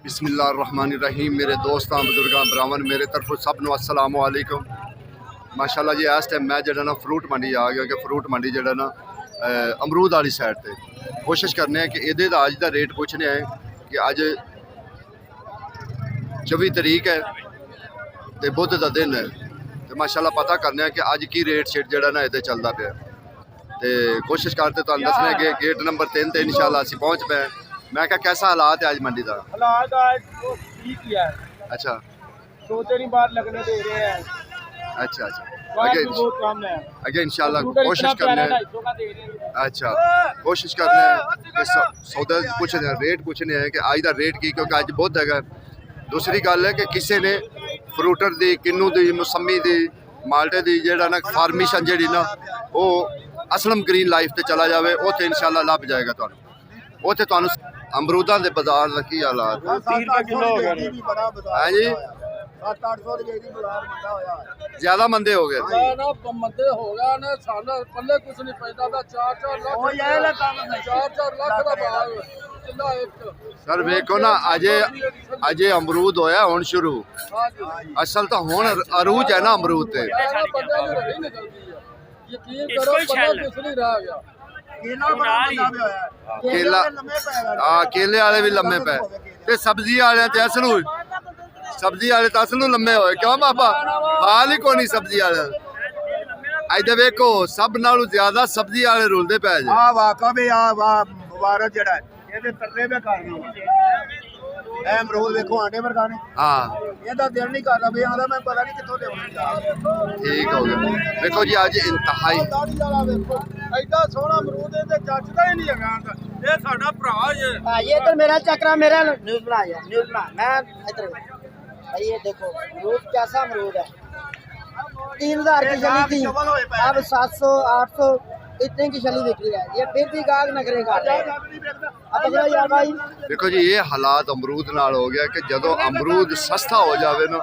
बिस्मिल्लाहिर्रहमानिर्रहीम। मेरे दोस्तां बुजुर्गां भरावन मेरे तरफों सब नूं अस्सलामु अलैकुम। माशाअल्लाह जी इस टाइम मैं जड़ा ना फ्रूट मंडी आ गया कि फ्रूट मंडी जड़ा ना अमरूद वाली साइड ते कोशिश करने कि एह्दे दा अज दा रेट पुछने हैं कि अज 24 तरीक है तो बुध का दिन है तो माशाअल्लाह पता करने कि अज की रेट शेट जड़ा ना इहदे चलदा पिया तो कोशिश करते तुहानूं दस्सने कि गेट नंबर 3 ते इंशाअल्लाह असीं पहुँच पे। मैं क्या कैसा हालात है आज मंडी का? हालात आज तो ठीक ही है। अच्छा, 2-3 बार लगने दे रहे हैं। अच्छा अच्छा आगे बहुत कम है। आगे इंशाल्लाह फ्रूट कोशिश इतना करने प्यारा 250 का दे रहे हैं। अच्छा कोशिश करने कि सौदा पूछने हैं रेट पूछने हैं कि अज का रेट की क्योंकि अज बुध है। दूसरी गल है कि किसी ने फ्रूटर दी किन्नू दी मौसमी दी माल्टे दी जेड़ा ना फार्मिशन जेड़ी ना वो असलम ग्रीन लाइफ ते चला जाए उत्थे इंशाल्लाह लभ जाएगा तुहानूं। उत्थे तुहानूं अमरूदां दे बाजार दा की हालात 30 रुपए किलो हो गया है जी? 700-800 ਦੀ ਗਈ ਬਾਜ਼ਾਰ ਮੰਦਾ ਹੋਇਆ ज्यादा मंदे हो गए ਨਾ ਮੰਦੇ ਹੋ ਗਿਆ ਨੇ ਸਾਡਾ ਪੱਲੇ ਕੁਛ ਨਹੀਂ ਪੈਂਦਾ ਦਾ 4-4 ਲੱਖ ਉਹ ਇਹ ਲਾ ਕੰਮ ਨਹੀਂ 4-4 ਲੱਖ ਦਾ ਭਾਅ ਕਿੰਨਾ ਇੱਕ सर वेखो ना अजे अमरूद होया हुण शुरू असल तो हुण अरूज है ना अमरूद ते ਬੰਦੇ ਨੂੰ ਨਹੀਂ ਨਿਕਲਦੀ ਹੈ ਯਕੀਨ ਕਰੋ ਪੱਲੇ ਕੁਛ ਨਹੀਂ ਰਹਿ ਗਿਆ केला हाँ केले वाले भी लम्बे पे ते सब्जी वाले ते असलू सब्जी वाले तो असलू लम्बे होए क्यों बाबा हाल ही कोनी सब्जी वाले इधर वेखो सब नालों ज्यादा सब्जी वाले रुलदे पे जे ਆ ਵਾਕਾ ਵੀ ਆ ਵਾ ਮੁਬਾਰਕ ਜਿਹੜਾ ਇਹਦੇ ਤਰਲੇ ਵੀ ਕਰਨਾ ਐ ਅਮਰੂਦ ਵੇਖੋ ਆਂਡੇ ਵਰਗਾ ਨੇ हाँ ਇਹਦਾ ਦਿਲ ਨਹੀਂ ਕਰਦਾ ਵੀ ਆਂਦਾ ਮੈਂ ਪਤਾ ਨਹੀਂ ਕਿੱਥੋਂ ਲਿਆਉਣਾ ठीक हो गया। देखो जी आज इंतहाई ਦਾੜੀ ਵਾਲਾ ਵੇਖੋ ਐਡਾ ਸੋਹਣਾ ਅਮਰੂਦ ਇਹਦੇ ਜੱਜਦਾ ਹੀ ਨਹੀਂ ਹੈਗਾ ਇਹ ਸਾਡਾ ਭਰਾ ਜੇ ये इधर मेरा चक्रा मेरा न्यूज बना यार न्यूज बना मैं इधर भाई ये देखो अमरूद कैसा अमरूद है 3000 की चली थी अब 700 800 इतने की चली बिक रही है ये फिर भी गाग नखरे का अब अगला यार भाई देखो जी ये हालात अमरूद नाल हो गया कि जदों अमरूद सस्ता हो जाए ना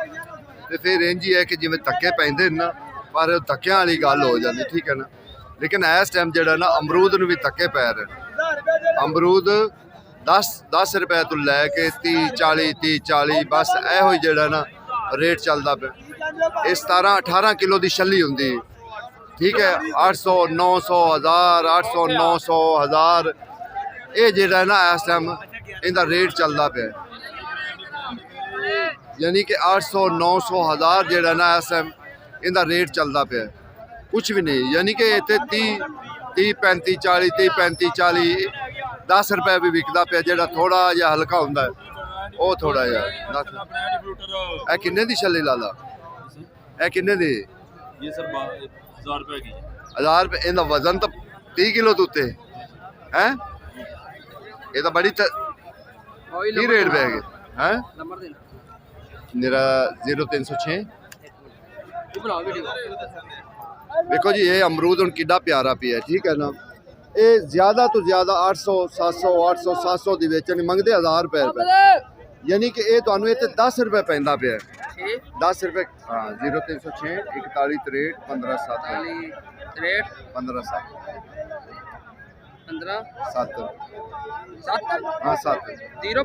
तो फिर इंज ही है कि जिवें धक्के पैंदे ना पर धक्कियां वाली गल हो जाती ठीक है ना। लेकिन इस टाइम जो ना अमरूद नूं भी धक्के पै रहे अमरूद 10 रुपए तो लैके 30 40 बस यो जड़ा ना रेट चलता पे। ये 17-18 किलो की छली होंगी ठीक है 800 900 1000 800 900 1000 ये जड़ा ना इस टाइम इनका रेट चलता पे यानी कि 800 900 1000 जड़ा ना इस टाइम इनका रेट चलता पे कुछ भी नहीं यानी कि इतने 30 35 40 30 35 40 10 रुपए भी विकता पे जो थोड़ा जहा हल्का होंगे वो थोड़ा जहा ए किन्ने दी छली लाला ए किन्ने दी ये सर 1000 रुपए की 1000 रुपए इनका वजन तो 30 किलो तो उत्ते है ये तो बड़ी की रेट पे है मेरा 0306 देखो जी ये अमरूद हुण किड्डा प्यारा पिया ठीक है ना ये ज्यादा तो ज्यादा 800 700 800 700 दी वेचन मंगते 1000 रुपए यानी कि ये तुहानूं इत्थे 10 रुपए पैंदा पिया 10 रुपए हाँ 0306 41 63 15 7 15 7 7 हाँ 7 जीरो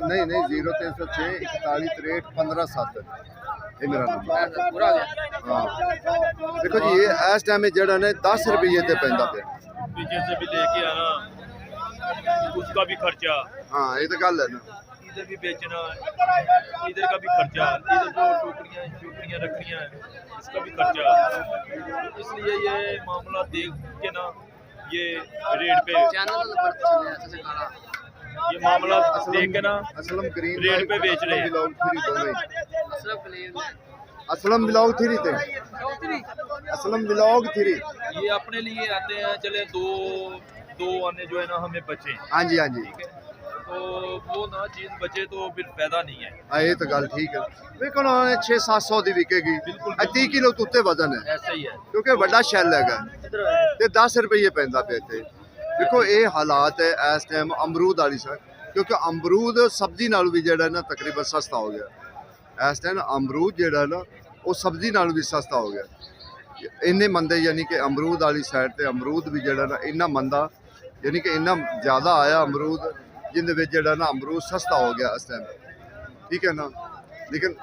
नहीं 0306 41 63 15 7 ये मेरा नंबर हाँ। देखो जी ये इस टाइम जड़ा ने 10 रुपये ते पैंदा पे पीछे से भी लेके आना उसका भी खर्चा हाँ ये तो गल है ना इधर भी बेचना इधर का भी खर्चा इधर जो टोकरियाँ रखनियाँ इसका भी खर्चा इसलिए ये मामला देख के ना ये रेट पे ये मामला देख के ना असलम ग्रीन रेट पे बेच रहे हैं असलम ब्लॉग 3 थे असलम ब्लॉग 3 ये अपने लिए आते हैं चले दो आने जो है ना हमें बचे हाँ जी ठीक है तो वो ना चीज बचे तो फिर फायदा नहीं है हाँ ये तो गल ठीक है देखो ना 600-700 दी विकेगी 30 किलो तो उत्ते वजन है ऐसा ही है क्योंकि बड़ा शैल है ते 10 रुपये पैंदा पे इत्थे। देखो ये हालात है इस टाइम अमरूद वाली साइड क्योंकि अमरूद सब्जी नालों भी जड़ा ना तकरीबन सस्ता हो गया इस टाइम अमरूद जड़ा ना वो सब्जी नालों भी सस्ता हो गया इन्ने मंदे यानी कि अमरूद वाली साइड ते अमरूद भी जड़ा ना इन्ना मंदा यानी कि इन्ना ज़्यादा आया अमरूद जिंदे विच जेह्ड़ा ना अमरूद सस्ता हो गया इस टाइम, ठीक है ना। लेकिन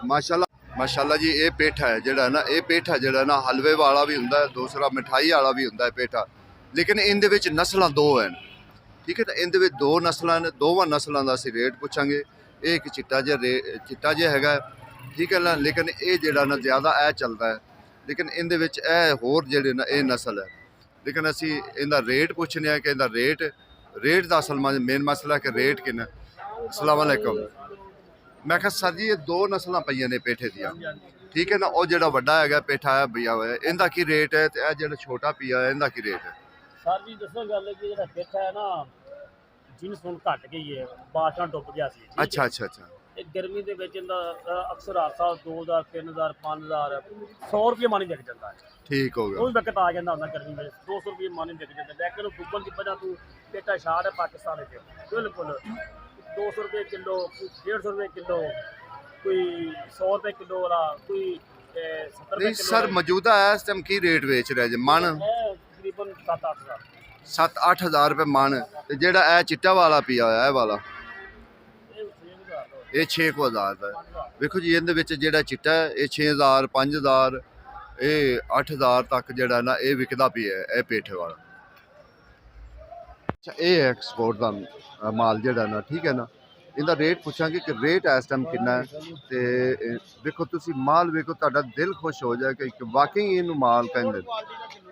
माशाल्लाह जी ये पेठा है जेह्ड़ा ना, ये पेठा जेह्ड़ा ना हलवे वाला भी हुंदा है, दूसरा मिठाई वाला भी हुंदा है पेठा। लेकिन इनदे विच नस्लां दो हैं, ठीक है ना। इनदे विच दो नस्लां ने, दोवां नस्लां दा असीं रेट पुछांगे। एक चिट्टा जिहा हैगा, ठीक है ना। लेकिन ये जेह्ड़ा ना ज़्यादा ए चलदा है, लेकिन इनदे विच ए होर जेह्ड़े ना ये नस्ल है। लेकिन असीं इंदा रेट पुछने कि इंदा रेट दा असल मेन मसला है कि रेट किन्ना। अस्सलाम वालेकुम। मैं कहा सर जी ये दो नस्लां पईयां ने पेठे दियां, ठीक है ना। वो जेह्ड़ा वड्डा हैगा पेठा है पिया होया, इंदा की रेट है, ते जेह्ड़ा छोटा पिया है इंदा की रेट है? सर जी दसो गल कि जेह्ड़ा पेठा है ना जिनस हुण घट गई है, बारिशां डुब गया सी। अच्छा अच्छा अच्छा। ते गर्मी दे विच इंदा अक्सर हादसा 2000 3000 5000 100 रुपये मानी विक जांदा है। ठीक हो ਉਹ गया। ਵੀ ਵਿਕਟ ਆ ਜਾਂਦਾ ਹੁੰਦਾ ਗਰਮੀ ਵਿੱਚ 200 ਰੁਪਏ ਮਾਨੀ ਵਿਕ ਜਾਂਦਾ। ਲੇਕਿਨ ਉਹ ਡੁੱਬਣ ਦੀ ਵਜ੍ਹਾ ਤੋਂ ਪੇਟਾ ਸ਼ਾਰ ਹੈ ਪਾਕਿਸਤਾਨ ਵਿੱਚ ਬਿਲਕੁਲ 200 ਰੁਪਏ ਕਿਲੋ, ਕੋਈ 150 ਰੁਪਏ ਕਿਲੋ, ਕੋਈ 100 ਰੁਪਏ ਕਿਲੋ ਵਾਲਾ, ਕੋਈ 70 ਰੁਪਏ नहीं ਕਿਲੋ। सर मौजूदा इस टाइम की रेट बेच रहे जी मन? तकरीबन 7-8 हज़ार। 7-8 हज़ार रुपये मन। ते जेह्ड़ा ए चिट्टा वाला पिया होया है वाला ये 6,000 ਦਾ ਹੈ। ਵੇਖੋ ਜੀ ਇਹਦੇ ਵਿੱਚ ਜਿਹੜਾ ਚਿੱਟਾ ਹੈ ਇਹ 6,000 5,000 ਇਹ 8,000 ਤੱਕ ਜਿਹੜਾ ਨਾ ਇਹ ਵਿਕਦਾ ਪਿਆ ਹੈ ਇਹ ਪੇਠੇ ਵਾਲਾ। ਅੱਛਾ ਇਹ ਐਕਸਪੋਰਟ ਦਾ ਮਾਲ ਜਿਹੜਾ ਨਾ, ਠੀਕ ਹੈ ਨਾ। ਇਹਦਾ ਰੇਟ ਪੁੱਛਾਂਗੇ ਕਿ ਰੇਟ ਇਸ ਟਾਈਮ ਕਿੰਨਾ ਹੈ। ਤੇ ਵੇਖੋ ਤੁਸੀਂ ਮਾਲ ਵੇਖੋ, ਤੁਹਾਡਾ ਦਿਲ ਖੁਸ਼ ਹੋ ਜਾਏ ਕਿ ਵਾਕਈ ਇਹਨੂੰ ਮਾਲ ਕਹਿੰਦੇ,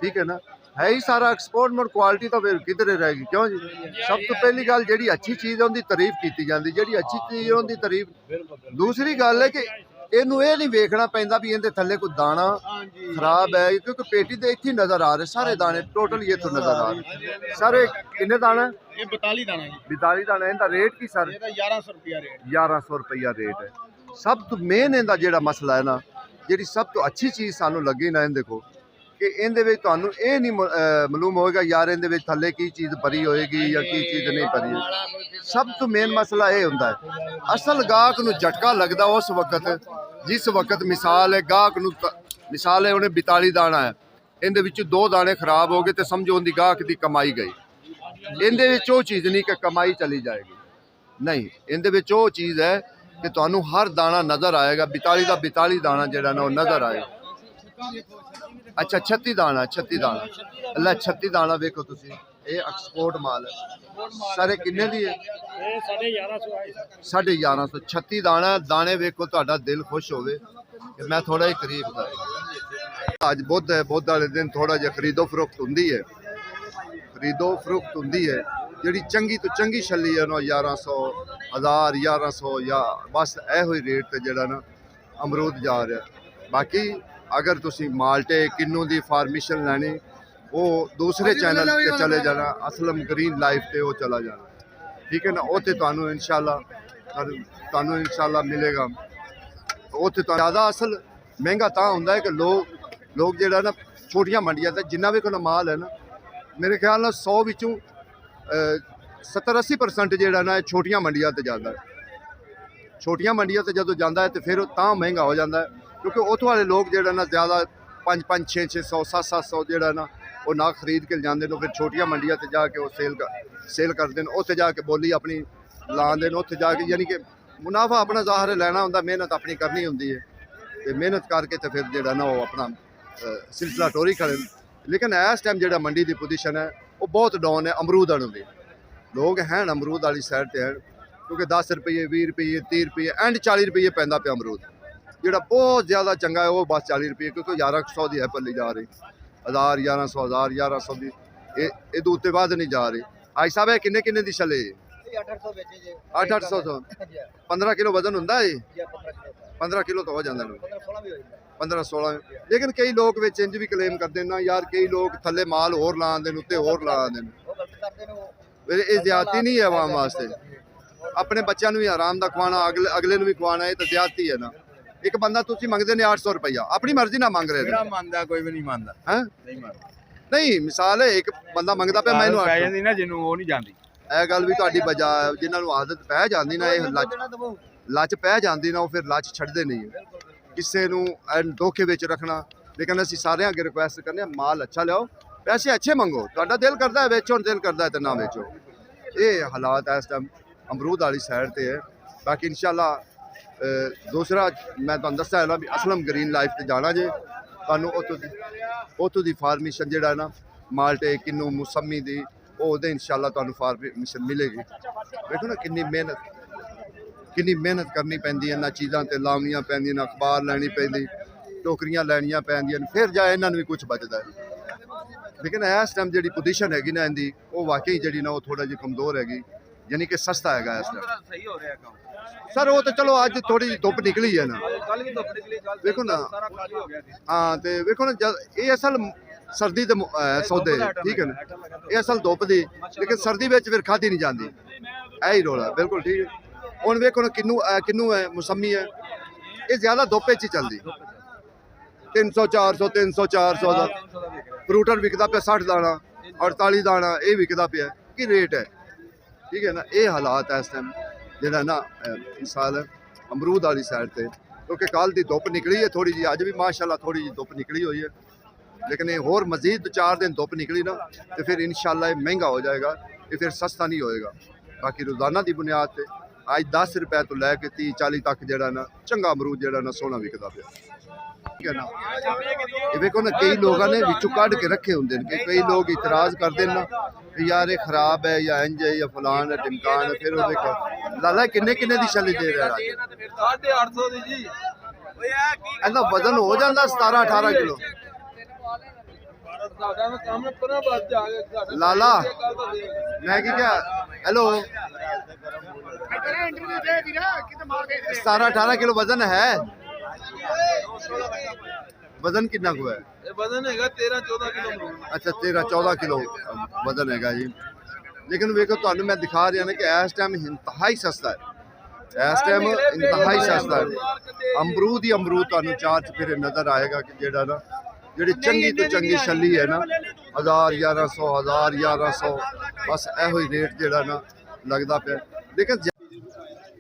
ਠੀਕ ਹੈ ਨਾ। है ही सारा एक्सपोर्ट मगर क्वालिटी तो फिर किधर रहेगी, क्यों जी। सब तो पहली गल जी अच्छी चीज़ है उनकी तारीफ की जाती, जी अच्छी चीज़ है उनकी तारीफ। दूसरी गल है कि इनू ये नहीं वेखना पैंदा भी इहदे थल्ले कोई दाना खराब है, क्योंकि पेटी तो इत्थे नज़र आ रहे सारे दाने टोटल ये तो नज़र आ रहे सारे। किन्ने दाना? ਇਹ 42 दाना जी। 42 दाना। इनका रेट की सर? ਇਹਦਾ 1100 रुपया रेट। 1100 रुपया रेट है। सब तो मेन इनका जिहड़ा मसला है ना, जी सब तो अच्छी चीज़ सानू लगी ना, इन देखो कि इहदे विच तुहानू ये नहीं मालूम होएगा यार इहदे विच थल्ले की चीज़ भरी होएगी या की चीज़ नहीं भरी होएगी। सब तो मेन मसला ये हुंदा है असल गाहक नू झटका लगदा उस वक्त जिस वक्त मिसाल है गाहक नू मिसाल है उन्हें 42 दाना है, इहदे विच 2 दाने खराब हो गए तो समझो उनकी गाहक की कमाई गई। इहदे विच वो चीज़ नहीं कि कमाई चली जाएगी, नहीं। इहदे विच वो चीज़ है कि तुहानू हर दाना नज़र आएगा। 42 का 42 दाना जिहड़ा ना वो नज़र आएगा। अच्छा 36 दाना, 36 दाना अल्लाह 36 दाना वेखो तुसी, ये एक्सपोर्ट माल है। सारे किन्ने दी है? ਇਹ 1150 ਆਏ ਸਰ। 1150 36 दाना। दाने वेखो ਤੁਹਾਡਾ दिल खुश होवे कि मैं थोड़ा ही करीब था। आज बुध है, बुध वाले दिन थोड़ा जिहा खरीदो फरोख्त हुंदी है, खरीदो फरोख्त हुंदी है। ਜਿਹੜੀ ਚੰਗੀ ਤੋਂ ਚੰਗੀ ਛੱਲੀ ਹੈ ਨਾ 1100 1000 1100 या बस ਇਹੋ ਹੀ ਰੇਟ ਤੇ ਜਿਹੜਾ ਨਾ ਅਮਰੂਦ ਜਾ ਰਿਹਾ। ਬਾਕੀ अगर तुसी माल्टे किन्नू दी फार्मेशन लैनी वो दूसरे चैनल ते चले जाना, असलम ग्रीन लाइफ ते वो चला जाना, ठीक है ना। उत्थे तुहानू इंशाल्लाह मिलेगा। उत्थे तो ज़्यादा असल महंगा तां हुंदा है कि लोग जेह्ड़ा ना छोटियां मंडियां ते जिन्ना भी कोई माल है ना, मेरे ख्याल नाल 100 विचों 70-80% जेह्ड़ा ना छोटियां मंडियां ते जांदा है। छोटियां मंडियां ते जदों जांदा है तो फिर तां महंगा हो जाता है, क्योंकि उत्थों वाले लोग जो ना ज़्यादा 500 600 700 जो ना वो ना खरीद के जाते हैं, फिर छोटिया मंडिया से जाके वो सेल करते हैं, उत्थे जाके बोली अपनी लाते हैं, उत्थे जाके यानी कि मुनाफा अपना ज़ाहिर लेना होंदा, मेहनत अपनी करनी होंदी है, तो मेहनत करके तो फिर जो ना वो अपना सिलसिला टोरी खड़े। लेकिन इस टाइम जो मंडी की पोजीशन है वो बहुत डाउन है अमरूद वालों की। लोग हैं अमरूद वाली साइड पर हैं, क्योंकि 10 रुपये 20 रुपये 30 रुपये एंड 40 रुपये पैंदा पे अमरूद। ਜਿਹੜਾ ਬਹੁਤ ਜ਼ਿਆਦਾ ਚੰਗਾ ਹੈ ਉਹ ਬਸ 40 ਰੁਪਏ, ਕਿਉਂਕਿ 1100 ਦੀ ਹੈ ਪੱਲੀ ਜਾ ਰਹੀ, 1000 1100 1100 ਦੀ ਇਹ ਤੋਂ ਉੱਤੇ ਵੱਧ ਨਹੀਂ ਜਾ ਰਹੀ। ਭਾਈ ਸਾਹਿਬ ਇਹ ਕਿੰਨੇ ਦੀ ਛੱਲੇ? 800 ਵੇਚੇ ਜੇ। 800 ਤੋਂ 15 ਕਿਲੋ ਵਜ਼ਨ ਹੁੰਦਾ ਹੈ? 15 ਕਿਲੋ ਤਾਂ ਹੋ ਜਾਂਦਾ ਨੇ, 15-16 ਵੀ ਹੋ ਜਾਂਦਾ। 15-16। ਲੇਕਿਨ ਕਈ ਲੋਕ ਵਿੱਚ ਇੰਜ ਵੀ ਕਲੇਮ ਕਰਦੇ ਨੇ ਨਾ ਯਾਰ, ਕਈ ਲੋਕ ਥੱਲੇ ਮਾਲ ਹੋਰ ਲਾਉਂਦੇ ਨੇ ਉੱਤੇ ਹੋਰ ਲਾਉਂਦੇ ਨੇ, ਉਹ ਗਲਤ ਕਰਦੇ ਨੇ। ਉਹ ਇਹ ਜ਼ਿਆਦਤੀ ਨਹੀਂ ਹੈ ਆਵਾਮ ਵਾਸਤੇ। ਆਪਣੇ ਬੱਚਿਆਂ ਨੂੰ ਵੀ ਆਰਾਮ ਦਾ ਖਵਾਉਣਾ, ਅਗਲੇ ਨੂੰ ਵੀ ਖਵਾਉਣਾ, ਇਹ ਤਾਂ ਜ਼ਿਆਦਤੀ ਹੈ ਨਾ। एक बंदा तुसी मंगदे ने 800 रुपया, अपनी मर्जी ना मांग रहे मेरा मानदा कोई भी नहीं मानदा हैं, नहीं मानदा। नहीं मिसाल है एक बंदा मंगदा पे मैनू पै जांदी ना जिन्नू वो नहीं जांदी। ਇਹ ਗੱਲ ਵੀ ਤੁਹਾਡੀ ਬਜਾ, ਜਿਨ੍ਹਾਂ ਨੂੰ ਆਦਤ ਪੈ ਜਾਂਦੀ ਨਾ ਇਹ ਲੱਚ ਪੈ ਜਾਂਦੀ ਨਾ, ਉਹ ਫਿਰ ਲੱਚ ਛੱਡਦੇ ਨਹੀਂ ਕਿਸੇ ਨੂੰ ਧੋਖੇ ਵਿੱਚ ਰੱਖਣਾ। ਲੇਕਿਨ ਅਸੀਂ ਸਾਰਿਆਂ ਅੱਗੇ ਰਿਕੁਐਸਟ ਕਰਨੇ ਆ ਮਾਲ ਅੱਛਾ ਲਿਆਓ, ਪੈਸੇ ਅੱਛੇ ਮੰਗੋ। ਤੁਹਾਡਾ ਦਿਲ ਕਰਦਾ ਹੈ ਵੇਚੋ, ਦਿਲ ਕਰਦਾ ਹੈ ਤਾਂ ਨਾ ਵੇਚੋ, ਇਹ ਹਾਲਾਤ ਇਸ ਟਾਈਮ ਅਮਰੂਦ ਵਾਲੀ ਸਾਈਡ ਤੇ ਹੈ। ਬਾਕੀ ਇਨਸ਼ਾਅੱਲਾ ਦੂਸਰਾ ਮੈਂ ਤੁਹਾਨੂੰ ਦੱਸਿਆ ਨਾ ਵੀ ਅਸਲਮ ਗ੍ਰੀਨ ਲਾਈਫ ਤੇ ਜਾਣਾ ਜੇ, ਤੁਹਾਨੂੰ ਉੱਥੋਂ ਦੀ ਫਾਰਮੇਸ਼ਨ ਜਿਹੜਾ ਨਾ ਮਾਲਟੇ ਕਿੰਨੂ ਮੌਸਮੀ ਦੀ ਉਹਦੇ ਇਨਸ਼ਾਅੱਲਾ ਤੁਹਾਨੂੰ ਫਾਰਮੇਸ਼ਨ ਮਿਲੇਗੀ। ਵੇਖੋ ਨਾ ਕਿੰਨੀ ਮਿਹਨਤ ਕਰਨੀ ਪੈਂਦੀ ਇਹਨਾਂ ਚੀਜ਼ਾਂ ਤੇ, ਲਾਉਣੀਆਂ ਪੈਂਦੀਆਂ, ਅਖਬਾਰ ਲੈਣੀ ਪੈਂਦੀ, ਟੋਕਰੀਆਂ ਲੈਣੀਆਂ ਪੈਂਦੀਆਂ, ਫਿਰ ਜਾ ਇਹਨਾਂ ਨੂੰ ਵੀ ਕੁਝ ਬਚਦਾ ਹੈ। ਲੇਕਿਨ ਇਸ ਟਾਈਮ ਜਿਹੜੀ ਪੋਜੀਸ਼ਨ ਹੈਗੀ ਨਾ ਇਹਦੀ, ਉਹ ਵਾਕਈ ਜਿਹੜੀ ਨਾ ਉਹ ਥੋੜਾ ਜਿਹੀ ਕਮਜ਼ੋਰ ਹੈਗੀ, ਯਾਨੀ ਕਿ ਸਸਤਾ ਹੈਗਾ ਇਸ ਟਾਈਮ। ਸਹੀ ਹੋ ਰਿਹਾ ਕੰਮ ਸਰ ਉਹ ਤਾਂ ਚਲੋ ਅੱਜ ਥੋੜੀ ਜਿਹੀ ਧੁੱਪ ਨਿਕਲੀ ਹੈ ਨਾ, ਕੱਲ ਵੀ ਧੁੱਪ ਨਿਕਲੀ, ਕੱਲ ਵੇਖੋ ਨਾ ਸਾਰਾ ਖਾਲੀ ਹੋ ਗਿਆ ਸੀ। ਹਾਂ, ਤੇ ਵੇਖੋ ਨਾ ਜਦ ਇਹ ਅਸਲ ਸਰਦੀ ਦੇ ਸੌਦੇ ਠੀਕ ਹੈ ਨਾ, ਇਹ ਅਸਲ ਧੁੱਪ ਦੀ, ਲੇਕਿਨ ਸਰਦੀ ਵਿੱਚ ਫਿਰ ਖਾਧੀ ਨਹੀਂ ਜਾਂਦੀ, ਇਹ ਹੀ ਰੋਲਾ। ਬਿਲਕੁਲ ਠੀਕ ਹੈ। ਹੁਣ ਵੇਖੋ ਨਾ ਕਿੰਨੂ ਹੈ, ਮੌਸਮੀ ਹੈ, ਇਹ ਜ਼ਿਆਦਾ ਧੁੱਪ ਵਿੱਚ ਹੀ ਚੱਲਦੀ। 300 400 300 400 ਦਾ ਫਰੂਟਰ ਵਿਕਦਾ ਪਿਆ, 60 ਦਾਣਾ 48 ਦਾਣਾ ਇਹ ਵਿਕਦਾ ਪਿਆ। ਕੀ ਰੇਟ ਹੈ? ਠੀਕ ਹੈ ਨਾ। ਇਹ ਹਾਲਾਤ ਹੈ ਇਸ ਟਾਈਮ ਜਿਹੜਾ ਨਾ ਇਸ ਸਾਲ ਅਮਰੂਦ ਵਾਲੀ ਸਾਈਡ ਤੇ, ਕਿਉਂਕਿ ਕੱਲ੍ਹ ਦੀ ਧੁੱਪ ਨਿਕਲੀ ਹੈ ਥੋੜੀ ਜਿਹੀ, ਅੱਜ ਵੀ ਮਾਸ਼ਾਅੱਲਾ ਥੋੜੀ ਜਿਹੀ ਧੁੱਪ ਨਿਕਲੀ ਹੋਈ ਹੈ, ਲੇਕਿਨ ਇਹ ਹੋਰ ਮਜ਼ੀਦ 4 ਦਿਨ ਧੁੱਪ ਨਿਕਲੀ ਨਾ ਤੇ ਫਿਰ ਇਨਸ਼ਾਅੱਲਾ ਇਹ ਮਹਿੰਗਾ ਹੋ ਜਾਏਗਾ, ਇਹ ਫਿਰ ਸਸਤਾ ਨਹੀਂ ਹੋਏਗਾ। ਬਾਕੀ ਰੋਜ਼ਾਨਾ ਦੀ ਬੁਨਿਆਦ ਤੇ ਅੱਜ 10 ਰੁਪਏ ਤੋਂ ਲੈ ਕੇ 30 40 ਤੱਕ ਜਿਹੜਾ ਨਾ ਚੰਗਾ ਅਮਰੂਦ ਜਿਹੜਾ ਨਾ ਸੋਹਣਾ ਵਿਕਦਾ ਪਿਆ। ਠੀਕ ਹੈ ਨਾ। ਇਹ ਵੇਖੋ ਨਾ ਕਈ ਲੋਕਾਂ ਨੇ ਵਿੱਚੋਂ ਕੱਢ ਕੇ ਰੱਖੇ ਹੁੰਦੇ ਨੇ, ਕਿ ਕਈ ਲੋਕ ਇਤਰਾਜ਼ ਕਰਦੇ ਨੇ ਨਾ ਕਿ ਯਾਰ ਇਹ ਖਰਾਬ ਹੈ ਜਾਂ ਇੰਜ ਹੈ ਜਾਂ ਫਲਾਨ ਹੈ ਟਿਮਕਾਨ ਹੈ, ਫਿਰ ਉਹ ਵੇਖੋ ਲਾਲਾ ਕਿੰਨੇ ਦੀ ਛੱਲੀ ਦੇ ਰਿਹਾ ਅੱਜ 850 ਦੀ ਜੀ। ਇਹਦਾ ਵਜ਼ਨ ਹੋ ਜਾਂਦਾ 17 18 ਕਿਲੋ। ਸਾਡਾ ਕੰਮ ਪਰਾਂ ਵੱਜ ਜਾ ਗਿਆ ਲਾਲਾ ਮੈਂ ਕੀ ਕਿਹਾ, ਹੈਲੋ 17 18 ਕਿਲੋ ਵਜ਼ਨ ਹੈ। ਵਜ਼ਨ ਕਿੰਨਾ ਕੁ ਹੈ? ਇਹ ਵਜ਼ਨ ਹੈਗਾ 13 14 ਕਿਲੋ। ਅੱਛਾ 13 14 ਕਿਲੋ ਵਜ਼ਨ ਹੈਗਾ ਜੀ। ਲੇਕਿਨ ਵੇਖੋ ਤੁਹਾਨੂੰ ਮੈਂ ਦਿਖਾ ਰਿਹਾ ਨਾ ਕਿ ਇਸ ਟਾਈਮ ਇੰਤਹਾਈ ਸਸਤਾ ਹੈ, ਇਸ ਟਾਈਮ ਇੰਤਹਾਈ ਸਸਤਾ ਹੈ। ਅਮਰੂਦ ਹੀ ਅਮਰੂਦ ਤੁਹਾਨੂੰ ਚਾਰ ਚੁਫੇਰੇ ਨਜ਼ਰ ਆਏਗਾ ਕਿ ਜਿਹੜਾ ਨਾ ਜਿਹੜੀ ਚੰਗੀ ਤੋਂ ਚੰਗੀ ਛੱਲੀ ਹੈ ਨਾ 1000 1100 1000 1100 ਬਸ ਇਹੋ ਹੀ ਰੇਟ ਜਿਹੜਾ ਨਾ ਲੱਗਦਾ ਪਿਆ। ਲੇਕਿਨ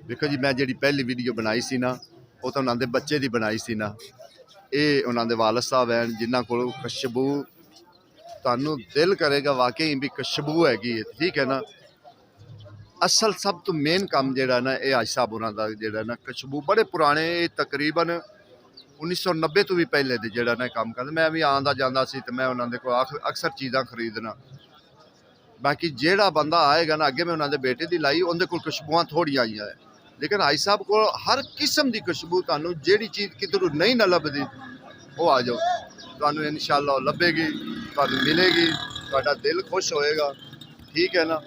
ਦੇਖੋ ਜੀ ਮੈਂ ਜਿਹੜੀ ਪਹਿਲੀ ਵੀਡੀਓ ਬਣਾਈ ਸੀ ਨਾ ਉਹ ਤਾਂ ਉਹਨਾਂ ਦੇ ਬੱਚੇ ਦੀ ਬਣਾਈ ਸੀ ਨਾ, ਇਹ ਉਹਨਾਂ ਦੇ ਵਾਲਦ ਸਾਹਿਬ ਹਨ ਜਿਨ੍ਹਾਂ ਕੋਲ ਖੁਸ਼ਬੂ ਤੁਹਾਨੂੰ ਦਿਲ ਕਰੇਗਾ ਵਾਕਈ ਵੀ ਖੁਸ਼ਬੂ ਹੈਗੀ ਹੈ। ਠੀਕ ਹੈ ਨਾ। ਅਸਲ ਸਭ ਤੋਂ ਮੇਨ ਕੰਮ ਜਿਹੜਾ ਨਾ ਇਹ ਹਾਜੀ ਸਾਹਿਬ ਉਹਨਾਂ ਦਾ ਜਿਹੜਾ ਨਾ ਖੁਸ਼ਬੂ ਬੜੇ ਪੁਰਾਣੇ, ਤਕਰੀਬਨ 1990 ਤੋਂ ਵੀ ਪਹਿਲੇ ਦੇ ਜਿਹੜਾ ਨਾ ਕੰਮ ਕਰਦੇ। ਮੈਂ ਵੀ ਆਉਂਦਾ ਜਾਂਦਾ ਸੀ ਤੇ ਮੈਂ ਉਹਨਾਂ ਦੇ ਕੋਲ ਅਕਸਰ ਚੀਜ਼ਾਂ ਖਰੀਦਣਾ। ਬਾਕੀ ਜਿਹੜਾ ਬੰਦਾ ਆਏਗਾ ਨਾ, ਅੱਗੇ ਮੈਂ ਉਹਨਾਂ ਦੇ ਬੇਟੇ ਦੀ ਲਾਈ, ਉਹਦੇ ਕੋਲ ਖੁਸ਼ਬੂਆਂ ਥੋੜ੍ਹੀਆਂ ਆਈਆਂ ਹੈ, ਲੇਕਿਨ ਹਾਜੀ ਸਾਹਿਬ ਕੋਲ ਹਰ ਕਿਸਮ ਦੀ ਖੁਸ਼ਬੂ, ਤੁਹਾਨੂੰ ਜਿਹੜੀ ਚੀਜ਼ ਕਿਧਰੋਂ ਨਹੀਂ ਨਾ ਲੱਭਦੀ ਉਹ ਆ ਜਾਓ, ਤੁਹਾਨੂੰ ਇਨਸ਼ਾਅੱਲਾ ਲੱਭੇਗੀ, ਤੁਹਾਨੂੰ ਮਿਲੇਗੀ, ਤੁਹਾਡਾ ਦਿਲ ਖੁਸ਼ ਹੋਏਗਾ। ਠੀਕ ਹੈ ਨਾ।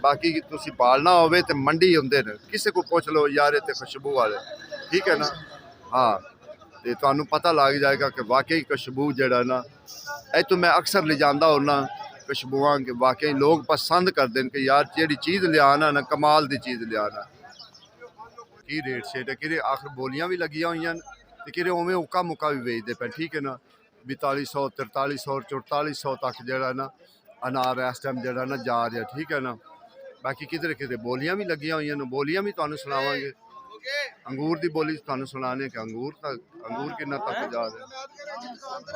ਬਾਕੀ ਤੁਸੀਂ ਪਾਲਣਾ ਹੋਵੇ ਤੇ ਮੰਡੀ ਹੁੰਦੇ ਨੇ, ਕਿਸੇ ਕੋ ਪੁੱਛ ਲਓ ਯਾਰ ਇਹ ਤੇ ਖੁਸ਼ਬੂ ਵਾਲੇ। ਠੀਕ ਹੈ ਨਾ। ਹਾਂ, ਤੇ ਤੁਹਾਨੂੰ ਪਤਾ ਲੱਗ ਜਾਏਗਾ ਕਿ ਵਾਕਈ ਖੁਸ਼ਬੂ ਜਿਹੜਾ ਨਾ ਇੱਥੋਂ ਮੈਂ ਅਕਸਰ ਲਿਜਾਂਦਾ ਹੁੰਦਾ ਖੁਸ਼ਬੂਆਂ, ਕਿ ਵਾਕਈ ਲੋਕ ਪਸੰਦ ਕਰਦੇ ਨੇ ਕਿ ਯਾਰ ਜਿਹੜੀ ਚੀਜ਼ ਲਿਆਣਾ ਨਾ ਕਮਾਲ ਦੀ ਚੀਜ਼ ਲਿਆਣਾ। ਕੀ ਰੇਟ ਸ਼ੇਟ ਹੈ, ਕਿਹੜੇ ਆਖਰ ਬੋਲੀਆਂ ਵੀ ਲੱਗੀਆਂ ਹੋਈਆਂ ਨੇ ਤੇ ਕਿਹੜੇ ਉਵੇਂ ਉੱਕਾ ਮੁੱਕਾ ਵੀ ਵੇਚਦੇ ਪਏ। ਠੀਕ ਹੈ ਨਾ। 4200 4300 4400 ਤੱਕ ਜਿਹੜਾ ਨਾ ਅਨਾਰ ਇਸ ਟਾਈਮ ਜਿਹੜਾ ਨਾ ਜਾ ਰਿਹਾ। ਠੀਕ ਹੈ ਨਾ। ਬਾਕੀ ਕਿਧਰੇ ਕਿਧਰੇ ਬੋਲੀਆਂ ਵੀ ਲੱਗੀਆਂ ਹੋਈਆਂ ਨੇ, ਬੋਲੀਆਂ ਵੀ ਤੁਹਾਨੂੰ ਸੁਣਾਵਾਂਗੇ। ਅੰਗੂਰ ਦੀ ਬੋਲੀ ਤੁਹਾਨੂੰ ਸੁਣਾਣੇ ਕਿ ਅੰਗੂਰ ਕਿੰਨਾ ਤੱਕ ਜਾ ਰਿਹਾ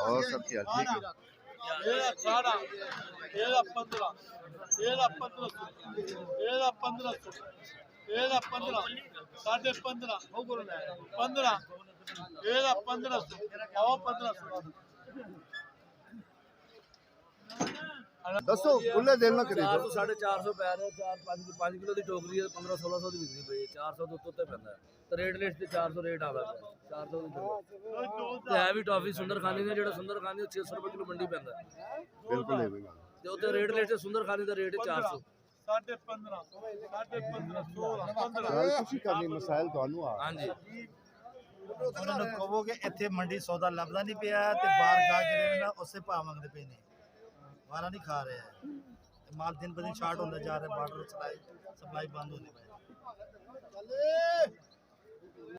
ਔਰ ਸਭ ਕੀ ਠੀਕ ਹੈ। ਇਹਦਾ 18 ਇਹਦਾ 15 ਇਹਦਾ 1500 ਇਹਦਾ 1500 ਇਹਦਾ 15 15.5 15 ਇਹਦਾ 1500 ਆਓ 1500 ਦੱਸੋ ਖੁੱਲੇ ਦਿਲ ਨਾਲ ਖਰੀਦੋ। 450 ਪੈ ਰਿਹਾ, 5 ਕਿਲੋ ਦੀ ਟੋਕਰੀ ਹੈ, 15 1600 ਦੀ ਵਿਕਦੀ ਪਈ ਹੈ, 400 ਤੋਂ ਉੱਤੇ ਪੈਂਦਾ ਤੇ ਰੇਟ ਲਿਸਟ ਤੇ 400 ਰੇਟ ਆਦਾ ਪਿਆ, 400 ਦੀ ਤੇ ਹੈ ਵੀ ਟਾਫੀ ਸੁੰਦਰ ਖਾਨੀ ਦਾ, ਜਿਹੜਾ ਸੁੰਦਰ ਖਾਨੀ 600 ਰੁਪਏ ਕਿਲੋ ਮੰਡੀ ਪੈਂਦਾ ਬਿਲਕੁਲ ਇਹ ਗੱਲ ਤੇ ਉੱਤੇ ਰੇਟ ਲਿਸਟ ਸੁੰਦਰ ਖਾਨੀ ਦਾ ਰੇਟ 400 15.5 16 ਗੱਲ ਤੁਸੀਂ ਕਰਨੀ, ਮਸਾਇਲ ਤੁਹਾਨੂੰ ਆ। ਹਾਂਜੀ। ਉਹਨਾਂ ਨੂੰ ਕਹੋ ਕਿ ਇੱਥੇ ਮੰਡੀ ਸੌਦਾ ਲੱਭਦਾ ਨਹੀਂ ਪਿਆ ਤੇ ਬਾਹਰ ਗਾਹ ਜਿਹੜੇ ਨੇ ਨਾ ਉਸੇ ਭਾਅ ਮੰਗਦੇ ਪਏ ਨੇ, ਵਾਰਾ ਨਹੀਂ ਖਾ ਰਿਹਾ ਹੈ। ਮਾਲ ਦਿਨ ਬ ਦਿਨ ਸ਼ਾਰਟ ਹੁੰਦਾ ਜਾ ਰਿਹਾ, ਬਾਰਡਰ ਸਪਲਾਈ ਬੰਦ ਹੋਣੀ ਪਈ।